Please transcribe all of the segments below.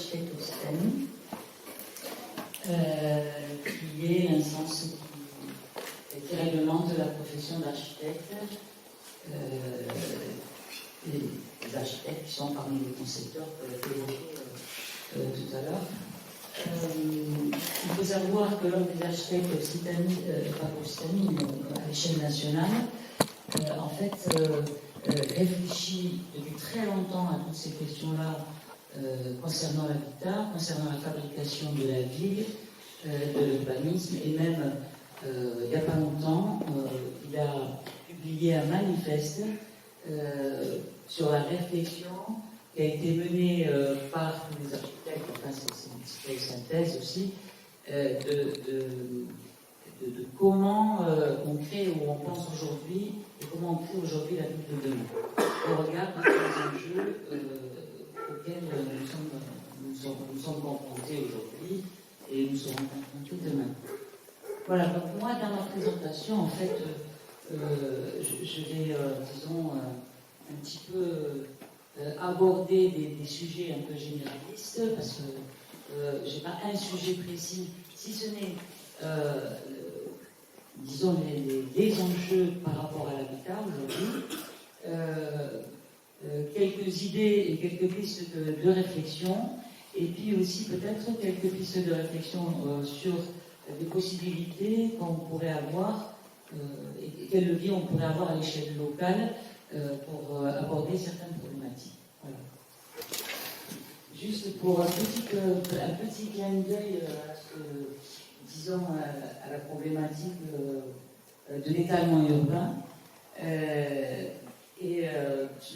d'architectes Occitanie, qui est l'instance qui réglemente la profession d'architecte, les architectes qui sont parmi les concepteurs que j'ai évoqués tout à l'heure. Il faut savoir que l'Ordre des architectes Occitanie, pas Occitanie, mais à l'échelle nationale, en fait, réfléchit depuis très longtemps à toutes ces questions-là concernant l'habitat, concernant la fabrication de la ville, de l'urbanisme, et même, il n'y a pas longtemps, il a publié un manifeste sur la réflexion qui a été menée par les architectes, enfin c'est une petite synthèse aussi, de comment on crée ou on pense aujourd'hui, et comment on crée aujourd'hui la ville de demain, au regard de tous les enjeux auxquels nous sommes confrontés aujourd'hui et nous serons confrontés demain. Voilà, donc moi dans ma présentation, en fait, je vais, disons, un petit peu aborder des sujets un peu généralistes, parce que je n'ai pas un sujet précis, si ce n'est, disons, les enjeux par rapport à l'habitat aujourd'hui, quelques idées et quelques pistes de réflexion, et puis aussi peut-être quelques pistes de réflexion sur des possibilités qu'on pourrait avoir, et quels leviers on pourrait avoir à l'échelle locale pour aborder certaines problématiques. Voilà. Juste pour un petit clin d'œil disons, à la problématique de l'étalement urbain.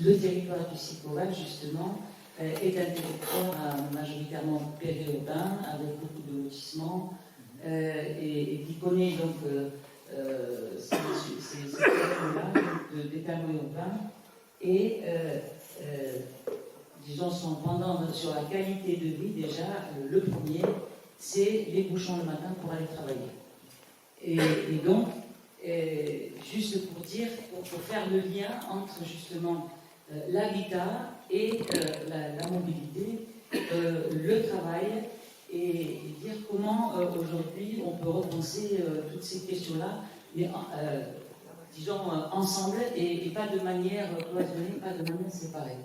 Le territoire du Sicoval, justement, est un territoire majoritairement périurbain, avec beaucoup de lotissements, et qui connaît donc ces questions-là d'étalement urbain, et disons, son pendant sur la qualité de vie, déjà, le premier, c'est les bouchons le matin pour aller travailler. Et donc, juste pour dire, pour faire le lien entre justement l'habitat et la mobilité, le travail, et dire comment aujourd'hui on peut repenser toutes ces questions-là, mais disons ensemble et pas de manière cloisonnée, pas de manière séparée.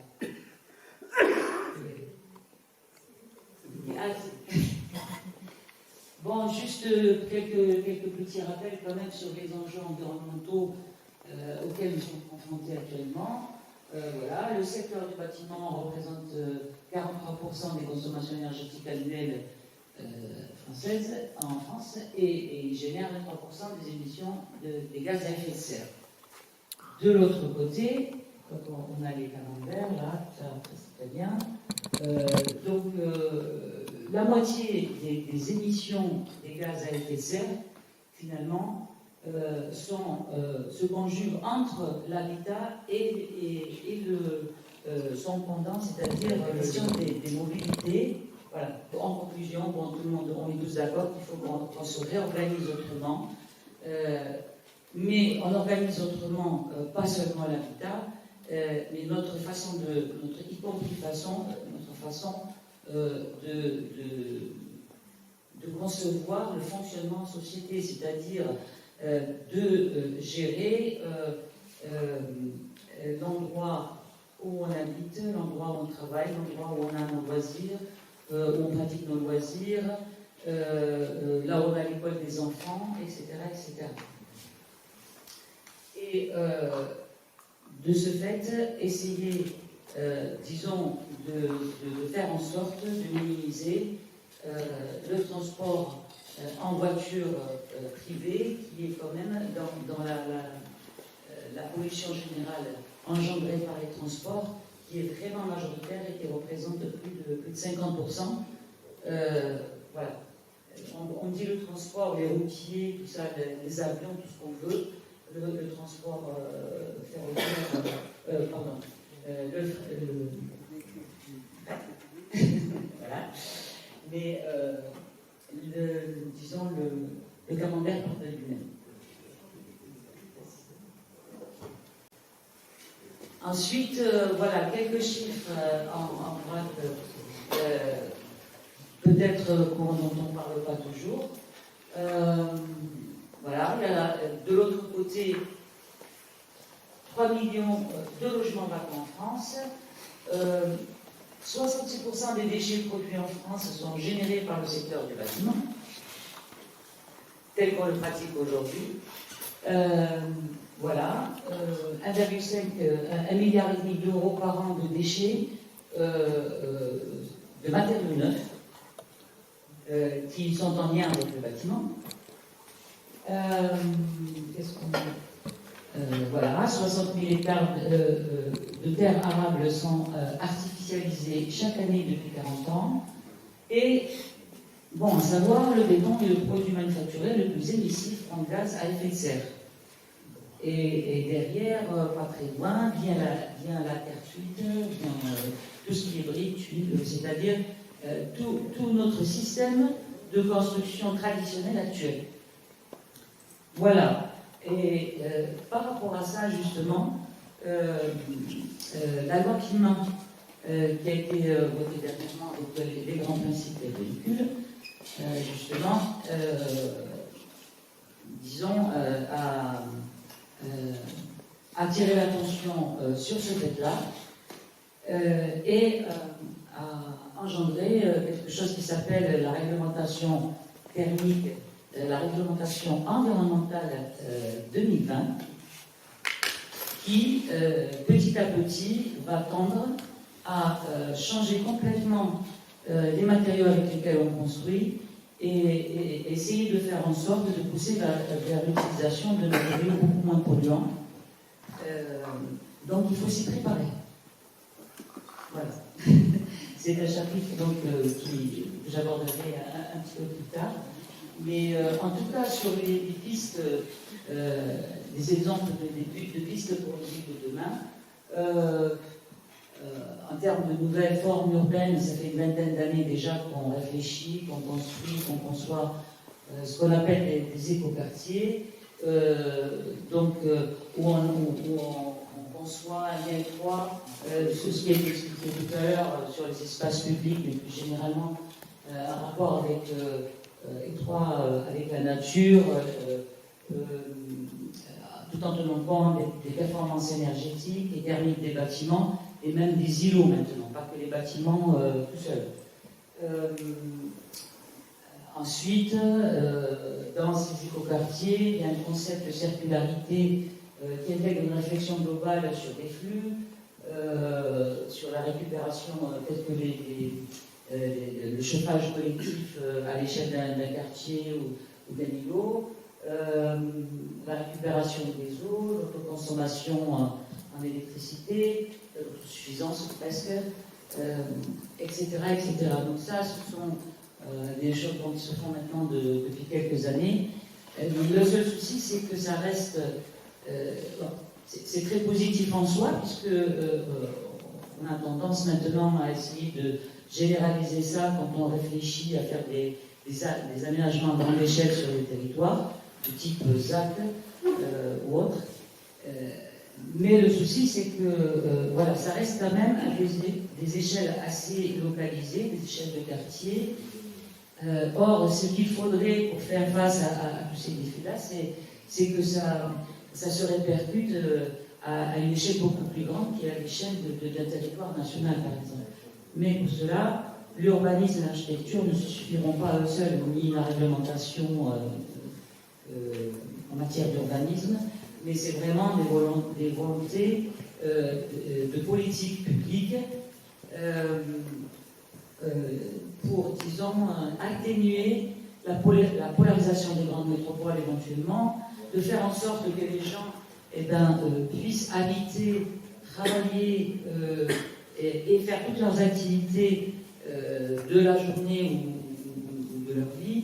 Bon, juste quelques petits rappels quand même sur les enjeux environnementaux auxquels nous sommes confrontés actuellement. Voilà, le secteur du bâtiment représente 43% des consommations énergétiques annuelles françaises en France et il génère 23% des émissions des gaz à effet de serre. De l'autre côté, on a les camemberts, là, ça c'est très bien. Donc, la moitié des émissions des gaz à effet de serre, finalement, se conjuguent entre l'habitat et son pendant, c'est-à-dire la question des mobilités. Voilà. En conclusion, bon, tout le monde, on est tous d'accord qu'il faut qu'on se réorganise autrement. Mais on organise autrement, pas seulement l'habitat, mais notre façon y compris notre façon de concevoir le fonctionnement en société, c'est-à-dire de gérer l'endroit où on habite, l'endroit où on travaille, l'endroit où on a nos loisirs, où on pratique nos loisirs, là où on a l'école des enfants, etc., etc. Et de ce fait, essayer, disons, de faire en sorte de minimiser le transport en voiture privée, qui est quand même dans la pollution générale engendrée par les transports, qui est vraiment majoritaire et qui représente plus de 50%. Voilà. On dit le transport, les routiers, tout ça, les avions, tout ce qu'on veut. Le transport ferroviaire, pardon, voilà. Mais disons le camembert porte lui-même. Ensuite, voilà, quelques chiffres en droite peut-être dont on ne parle pas toujours. Voilà, il y a de l'autre côté 3 millions de logements vacants en France. 66% des déchets produits en France sont générés par le secteur du bâtiment, tel qu'on le pratique aujourd'hui. Voilà, 1,5 milliard d'euros par an de déchets de matériaux neufs qui sont en lien avec le bâtiment. Qu'est-ce qu'on dit ? Voilà, 60 000 hectares de terres arables sont artificialisés chaque année depuis 40 ans. Et, bon, à savoir, le béton est le produit manufacturé le plus émissif en gaz à effet de serre. Et derrière, pas très loin, vient la terre cuite, vient tout ce qui est briques, tuiles, c'est-à-dire tout notre système de construction traditionnel actuel. Voilà. Et par rapport à ça, justement, la loi climat qui a été votée dernièrement avec les grands principes des véhicules, justement, disons, a attiré l'attention sur ce fait-là et a engendré quelque chose qui s'appelle la réglementation thermique, la réglementation environnementale 2020, qui, petit à petit, va tendre à changer complètement les matériaux avec lesquels on construit et essayer de faire en sorte de pousser vers l'utilisation de matériaux beaucoup moins polluants. Donc il faut s'y préparer. Voilà. C'est un chapitre donc, que j'aborderai un petit peu plus tard. Mais en tout cas, sur les pistes, des exemples de pistes pour les villes de demain, en termes de nouvelles formes urbaines, ça fait une vingtaine d'années déjà qu'on réfléchit, qu'on construit, qu'on conçoit ce qu'on appelle des écoquartiers, donc où on conçoit un lien étroit, ce qui a été expliqué tout à l'heure sur les espaces publics, mais plus généralement un rapport avec étroit avec la nature, tout en tenant compte des performances énergétiques et thermiques des bâtiments et même des îlots maintenant, pas que les bâtiments tout seuls. Ensuite, dans ces écoquartiers, il y a un concept de circularité qui intègre une réflexion globale sur les flux, sur la récupération, tel que le chauffage collectif à l'échelle d'un quartier ou d'un îlot, la récupération des eaux, l'autoconsommation en électricité, l'autosuffisance presque, etc., etc. Donc ça, ce sont des choses qui se font maintenant depuis quelques années. Le seul souci, c'est que ça reste... c'est très positif en soi, puisque on a tendance maintenant à essayer de généraliser ça quand on réfléchit à faire des aménagements à grande échelle sur le territoire, de type ZAC ou autre. Mais le souci, c'est que voilà, ça reste quand même à des échelles assez localisées, des échelles de quartier. Or, ce qu'il faudrait pour faire face à tous ces défis-là, c'est que ça se répercute à une échelle beaucoup plus grande, qui est à l'échelle d'un territoire national, par exemple. Mais pour cela, l'urbanisme et l'architecture ne se suffiront pas à eux seuls, ni la réglementation en matière d'urbanisme, mais c'est vraiment des volontés de politique publique pour, disons, atténuer la polarisation des grandes métropoles éventuellement, de faire en sorte que les gens puissent habiter, travailler et faire toutes leurs activités de la journée ou de leur vie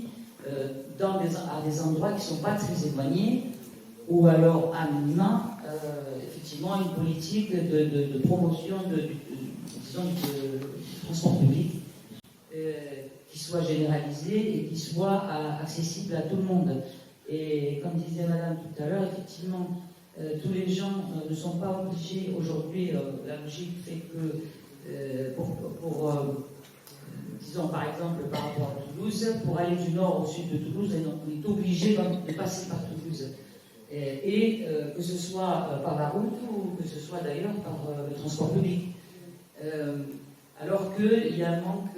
à des endroits qui ne sont pas très éloignés, ou alors à minima, effectivement, une politique de promotion du transport public qui soit généralisée et qui soit accessible à tout le monde. Et comme disait Madame tout à l'heure, effectivement, tous les gens ne sont pas obligés aujourd'hui, la logique fait que pour disons par exemple par rapport à Toulouse, pour aller du nord au sud de Toulouse, on est obligé de passer par Toulouse. Et que ce soit par la route ou que ce soit d'ailleurs par le transport public. Alors qu'il y a un manque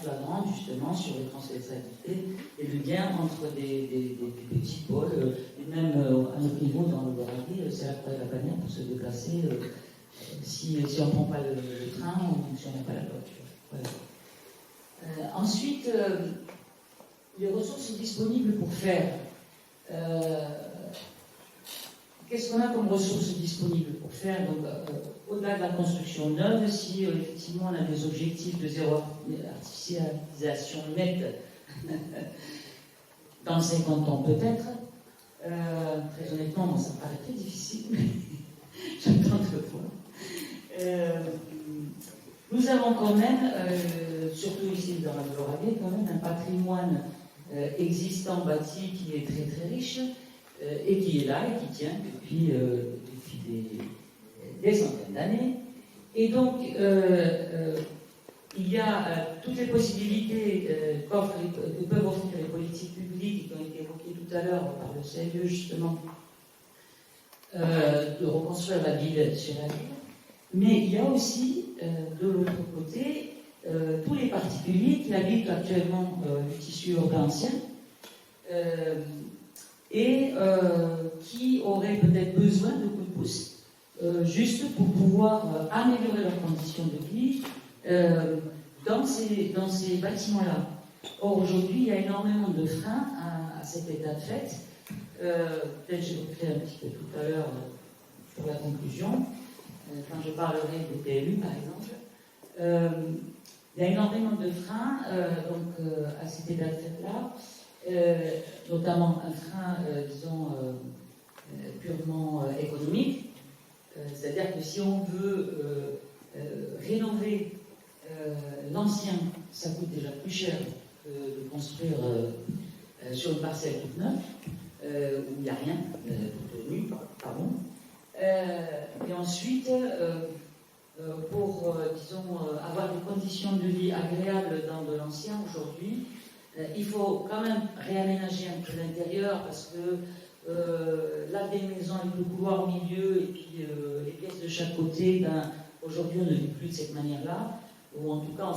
flagrant justement sur les transversalités et le lien entre des petits pôles, et même à notre niveau dans le Loire-Atlantique, c'est la croix et la bannière pour se déplacer si on ne prend pas le train ou si on n'a pas la voiture. Voilà. Ensuite, les ressources disponibles pour faire. Qu'est-ce qu'on a comme ressources disponibles pour faire au-delà de la construction neuve, si effectivement on a des objectifs de zéro artificialisation nette dans 50 ans peut-être, très honnêtement, moi, ça me paraît très difficile, mais je tente le voir. Nous avons quand même, surtout ici dans la Loire-Atlantique, quand même un patrimoine existant, bâti, qui est très très riche et qui est là et qui tient depuis des centaines d'années. Et donc, il y a toutes les possibilités que peuvent offrir les politiques publiques qui ont été évoquées tout à l'heure par le CLE, justement, de reconstruire la ville sur la ville. Mais il y a aussi, de l'autre côté, tous les particuliers qui habitent actuellement le tissu urbain ancien et qui auraient peut-être besoin de coups de pouce juste pour pouvoir améliorer leurs conditions de vie dans ces bâtiments-là. Or, aujourd'hui, il y a énormément de freins à cet état de fait. Peut-être j'évoquerai un petit peu tout à l'heure pour la conclusion, quand je parlerai des PLU, par exemple. Il y a énormément de freins à cet état de fait-là, notamment un frein, disons, purement économique. C'est-à-dire que si on veut rénover l'ancien, ça coûte déjà plus cher que de construire sur une parcelle toute neuve, où il n'y a rien tenu, pardon. Et ensuite, pour, disons, avoir des conditions de vie agréables dans de l'ancien aujourd'hui, il faut quand même réaménager un peu l'intérieur parce que là, des maisons avec le couloir au milieu et puis les pièces de chaque côté, ben, aujourd'hui, on ne vit plus de cette manière-là, ou en tout cas, on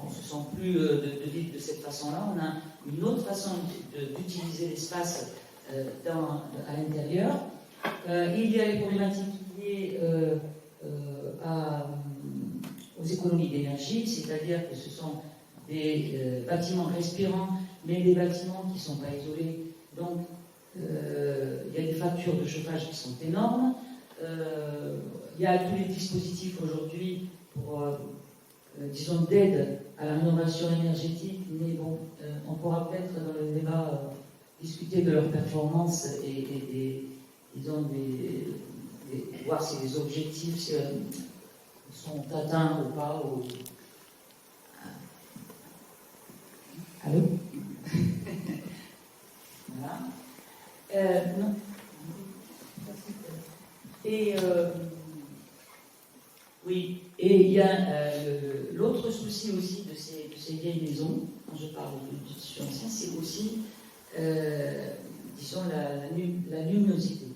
se sent plus de vivre de cette façon-là. On a une autre façon d'utiliser l'espace à l'intérieur. Il y a les problématiques liées aux économies d'énergie, c'est-à-dire que ce sont des bâtiments respirants, mais des bâtiments qui ne sont pas isolés. Donc, il y a des factures de chauffage qui sont énormes. Il y a tous les dispositifs aujourd'hui pour, disons, d'aide à la rénovation énergétique, mais bon, on pourra peut-être dans le débat discuter de leur performance et disons, voir si les objectifs sont atteints ou pas. Allô? Voilà. Non. Et oui, et il y a l'autre souci aussi de ces vieilles maisons, quand je parle du tissu ancien, c'est aussi, disons, la luminosité.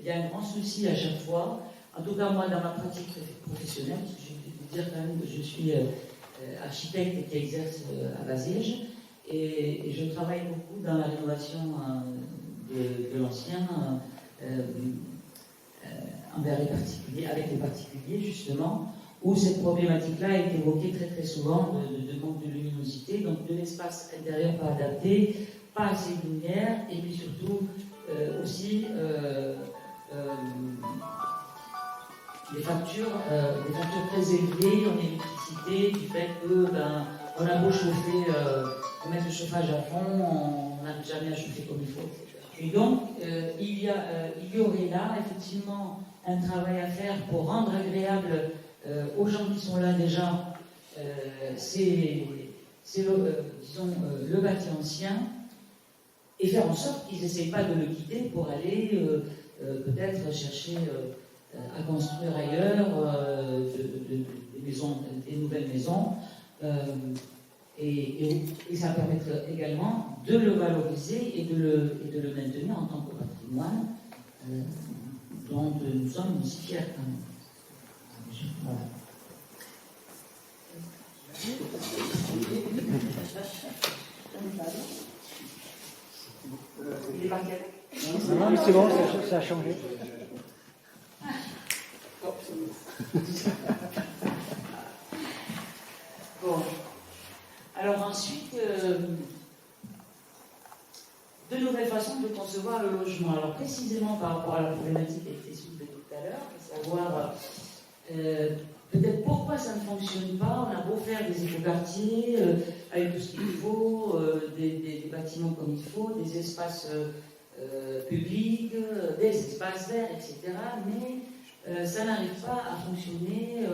Il y a un grand souci à chaque fois, en tout cas moi dans ma pratique professionnelle, je vais vous dire quand même que je suis architecte qui exerce à Baziège, et je travaille beaucoup dans la rénovation de l'ancien envers les particuliers, avec les particuliers justement, où cette problématique-là est évoquée très très souvent de manque de luminosité, donc de l'espace intérieur pas adapté, pas assez de lumière, et puis surtout aussi des factures très élevées en électricité, du fait que on a beau chauffer, mettre le chauffage à fond, on n'arrive jamais à chauffer comme il faut. Et donc, il y aurait là effectivement un travail à faire pour rendre agréable aux gens qui sont là déjà, le bâti ancien, et faire en sorte qu'ils n'essayent pas de le quitter pour aller peut-être chercher à construire ailleurs des maisons, des nouvelles maisons. Et ça permettrait également de le valoriser et de le maintenir en tant que patrimoine dont nous sommes aussi fiers quand même. Voilà. Il est parti avec. Non, mais c'est bon, ça a changé. Bon. Alors ensuite, de nouvelles façons de concevoir le logement. Alors précisément par rapport à la problématique qui a été soulevée tout à l'heure, à savoir peut-être pourquoi ça ne fonctionne pas. On a beau faire des écoquartiers avec tout ce qu'il faut, des bâtiments comme il faut, des espaces publics, des espaces verts, etc. Mais ça n'arrive pas à fonctionner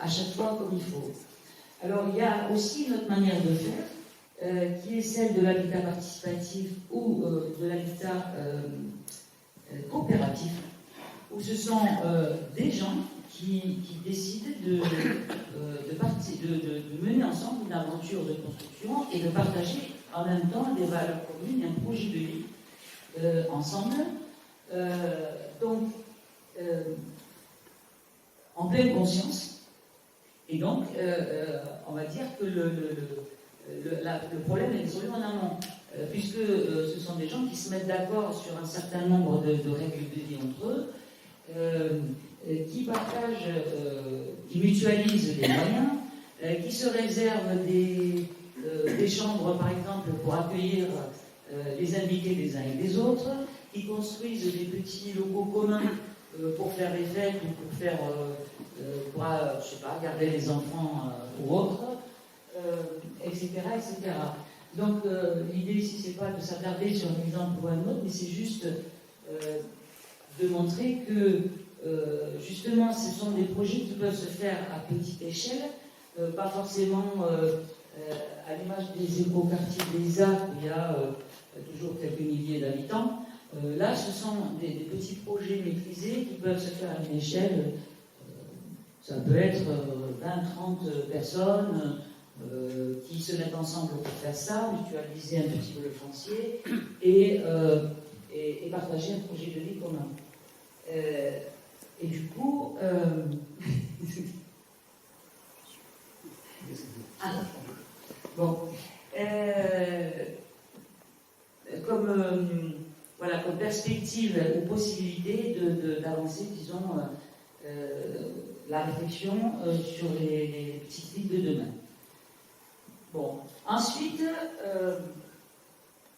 à chaque fois comme il faut. Alors il y a aussi une autre manière de faire, qui est celle de l'habitat participatif ou de l'habitat coopératif, où ce sont des gens qui décident de mener ensemble une aventure de construction et de partager en même temps des valeurs communes et un projet de vie ensemble. Donc, en pleine conscience. Et donc, on va dire que le problème est résolu en amont, puisque ce sont des gens qui se mettent d'accord sur un certain nombre de règles de vie entre eux, qui partagent, qui mutualisent les moyens, qui se réservent des chambres, par exemple, pour accueillir les invités des uns et des autres, qui construisent des petits locaux communs pour faire des fêtes ou pour faire, je sais pas, garder les enfants ou autres, etc., etc. Donc l'idée ici, c'est pas de s'attarder sur un exemple ou un autre, mais c'est juste de montrer que justement, ce sont des projets qui peuvent se faire à petite échelle, pas forcément à l'image des écoquartiers des Arcs, où il y a toujours quelques milliers d'habitants. Là, ce sont des petits projets maîtrisés qui peuvent se faire à une échelle, ça peut être 20-30 personnes qui se mettent ensemble pour faire ça, mutualiser un petit peu le foncier et partager un projet de vie commun. Et du coup, bon, comme perspective ou possibilité d'avancer, disons, la réflexion sur les petites villes de demain. Bon, ensuite,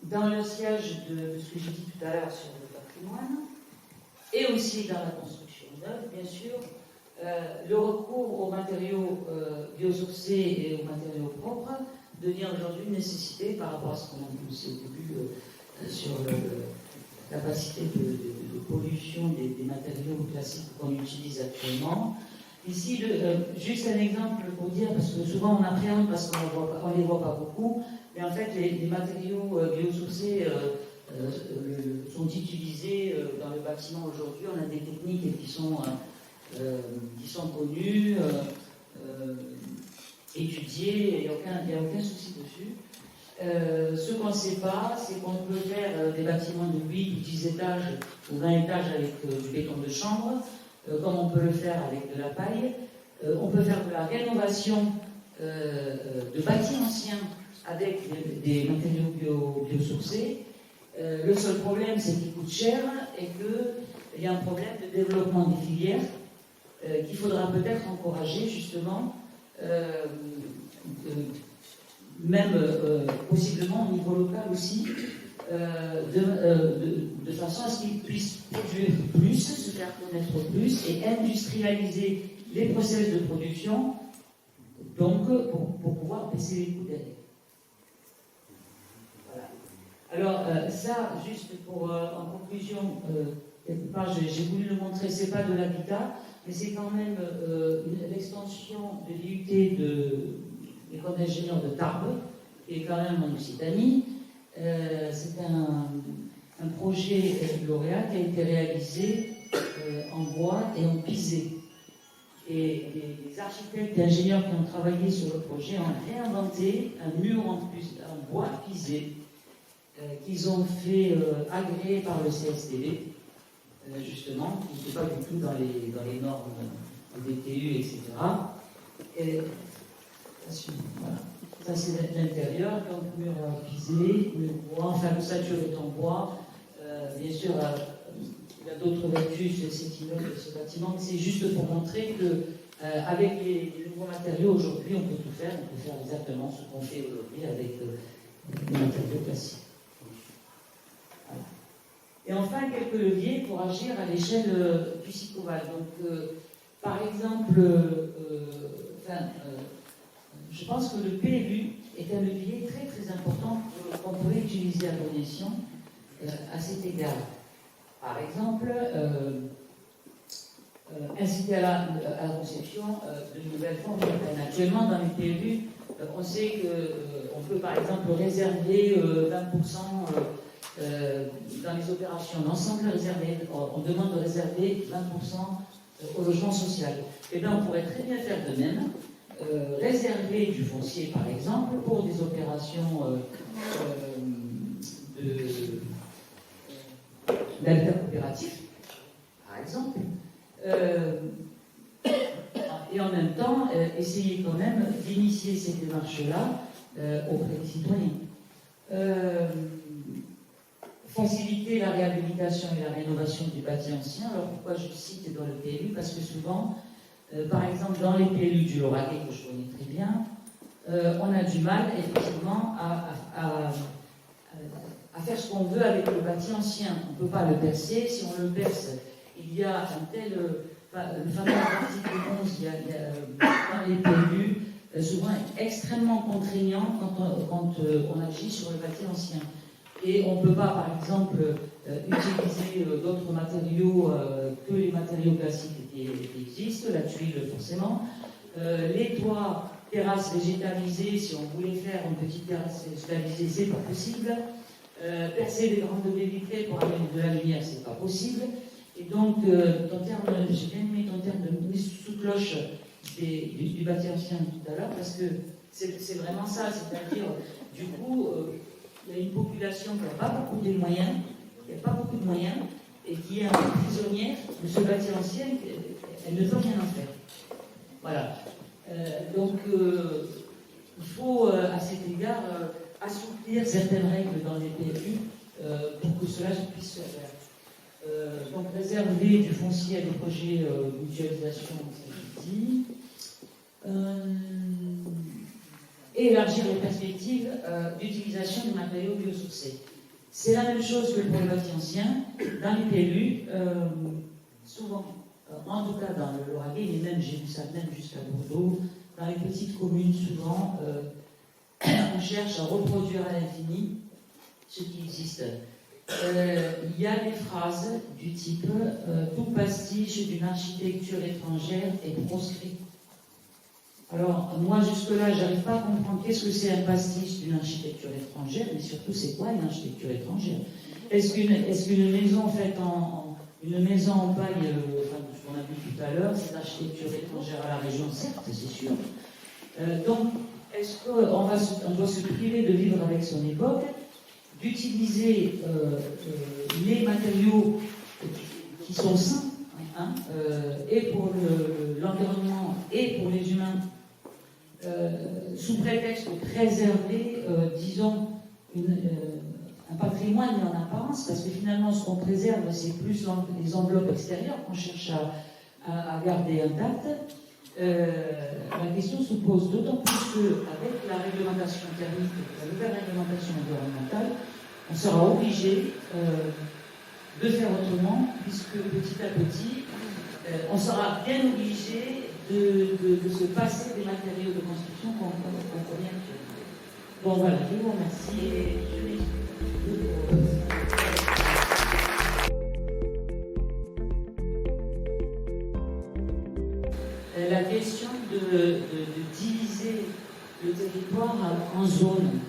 dans le siège de ce que j'ai dit tout à l'heure sur le patrimoine, et aussi dans la construction neuve, bien sûr, le recours aux matériaux biosourcés et aux matériaux propres devient aujourd'hui une nécessité par rapport à ce qu'on a vu aussi au début sur la capacité de pollution des matériaux classiques qu'on utilise actuellement. Ici, juste un exemple pour dire, parce que souvent on appréhende parce qu'on ne les voit pas beaucoup, mais en fait les matériaux biosourcés sont utilisés dans le bâtiment aujourd'hui. On a des techniques qui sont connues, étudiées, il n'y a aucun souci dessus. Ce qu'on ne sait pas, c'est qu'on peut faire des bâtiments de 8 ou 10 étages ou 20 étages avec du béton de chanvre, comme on peut le faire avec de la paille. On peut faire de la rénovation de bâtis anciens avec des matériaux biosourcés. Le seul problème, c'est qu'ils coûtent cher et qu'il y a un problème de développement des filières qu'il faudra peut-être encourager justement, même possiblement au niveau local aussi, de façon à ce qu'ils puissent produire plus, se faire connaître plus et industrialiser les process de production, donc pour pouvoir baisser les coûts derrière. Alors, ça, juste pour, en conclusion, quelque part, j'ai voulu le montrer, c'est pas de l'habitat, mais c'est quand même l'extension de l'IUT de l'école d'ingénieurs de Tarbes, qui est quand même en Occitanie. C'est un projet lauréat qui a été réalisé en bois et en pisé. Et les architectes et ingénieurs qui ont travaillé sur le projet ont réinventé un mur en bois pisé qu'ils ont fait agréer par le CSTB, justement, qui n'était pas du tout dans les normes DTU, etc. Et, voilà. Ça, c'est l'intérieur, donc mur pisé, mur bois, enfin, l'ossature est en bois. Bien sûr, il y a d'autres vertus de cet immeuble, de ce bâtiment, mais c'est juste pour montrer que avec les nouveaux matériaux aujourd'hui, on peut tout faire. On peut faire exactement ce qu'on fait aujourd'hui avec les matériaux classiques. Voilà. Et enfin, quelques leviers pour agir à l'échelle du Sicoval. Donc, par exemple, je pense que le PLU est un levier très très important qu'on pourrait utiliser à bon escient à cet égard. Par exemple, inciter à la conception de nouvelles formes urbaines. Actuellement, dans les PLU, on sait qu'on peut par exemple réserver 20% dans les opérations d'ensemble réservé. On demande de réserver 20% au logement social. Et bien, on pourrait très bien faire de même. Réserver du foncier, par exemple, pour des opérations d'habitat coopératif, par exemple, et en même temps, essayer quand même d'initier ces démarches-là auprès des citoyens. Faciliter la réhabilitation et la rénovation du bâti ancien. Alors pourquoi je cite dans le PLU? Parce que souvent, par exemple, dans les PLU du Lauragais, que je connais très bien, on a du mal, effectivement, à faire ce qu'on veut avec le bâti ancien. On ne peut pas le percer. Si on le perce, il y a un tel... le fameux article 11, il y a dans les PLU, souvent extrêmement contraignant quand on agit sur le bâti ancien. Et on ne peut pas, par exemple, utiliser d'autres matériaux que les matériaux classiques qui existent, la tuile forcément. Les toits, terrasses végétalisées, si on voulait faire une petite terrasse végétalisée, c'est pas possible. Percer des grandes baies vitrées pour amener de la lumière, c'est pas possible. Et donc, j'ai bien aimé ton terme de mise sous cloche du bâti ancien tout à l'heure, parce que c'est vraiment ça, c'est-à-dire, du coup, il y a une population qui n'a pas beaucoup de moyens, et qui est un peu prisonnière de ce bâti ancien, elle ne peut rien en faire. Voilà. Donc, il faut, à cet égard, assouplir certaines règles dans les PLU pour que cela puisse se faire. Donc, réserver du foncier à des projets de mutualisation, c'est dit. Et élargir les perspectives d'utilisation des matériaux biosourcés. C'est la même chose que pour les bâtis anciens. Dans les PLU, souvent, en tout cas dans le Lauragais, mais même, j'ai vu ça même jusqu'à Bordeaux, dans les petites communes, souvent, on cherche à reproduire à l'infini ce qui existe. Il y a des phrases du type tout pastiche d'une architecture étrangère est proscrit. Alors, moi, jusque-là, je n'arrive pas à comprendre qu'est-ce que c'est un pastiche d'une architecture étrangère, mais surtout, c'est quoi une architecture étrangère? Est-ce qu'une maison faite une maison en paille, ce qu'on a vu tout à l'heure, c'est l'architecture étrangère à la région? Certes, c'est sûr. Donc, est-ce qu'on doit se priver de vivre avec son époque, d'utiliser les matériaux qui sont sains, et pour l'environnement et pour les humains, sous prétexte de préserver, disons, un patrimoine en apparence, parce que finalement, ce qu'on préserve, c'est plus les enveloppes extérieures qu'on cherche à garder intactes. La question se pose d'autant plus qu'avec la réglementation thermique, la nouvelle réglementation environnementale, on sera obligé de faire autrement, puisque petit à petit, on sera bien obligé de se passer des matériaux de construction qu'on connaît actuellement. Bon voilà, je vous remercie et je m'excuse. La question de diviser le territoire en zones,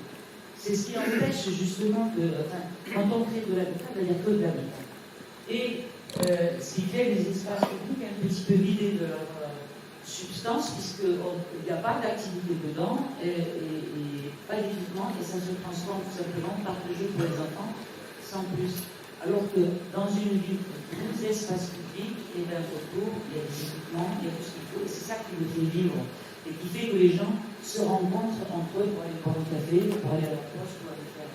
c'est ce qui empêche justement quand on crée de l'habitat, il n'y a que de l'habitat. Et ce qui fait les espaces publics un petit peu vidés de substance, puisqu'il n'y a pas d'activité dedans, et pas d'équipement, et ça se transforme tout simplement par le jeu pour les enfants, sans plus. Alors que dans une ville, tous les espaces publics, et bien autour, il y a des équipements, il y a tout ce qu'il faut, et c'est ça qui le fait vivre, et qui fait que les gens se rencontrent entre eux pour aller boire un café, pour aller à la poste, pour aller faire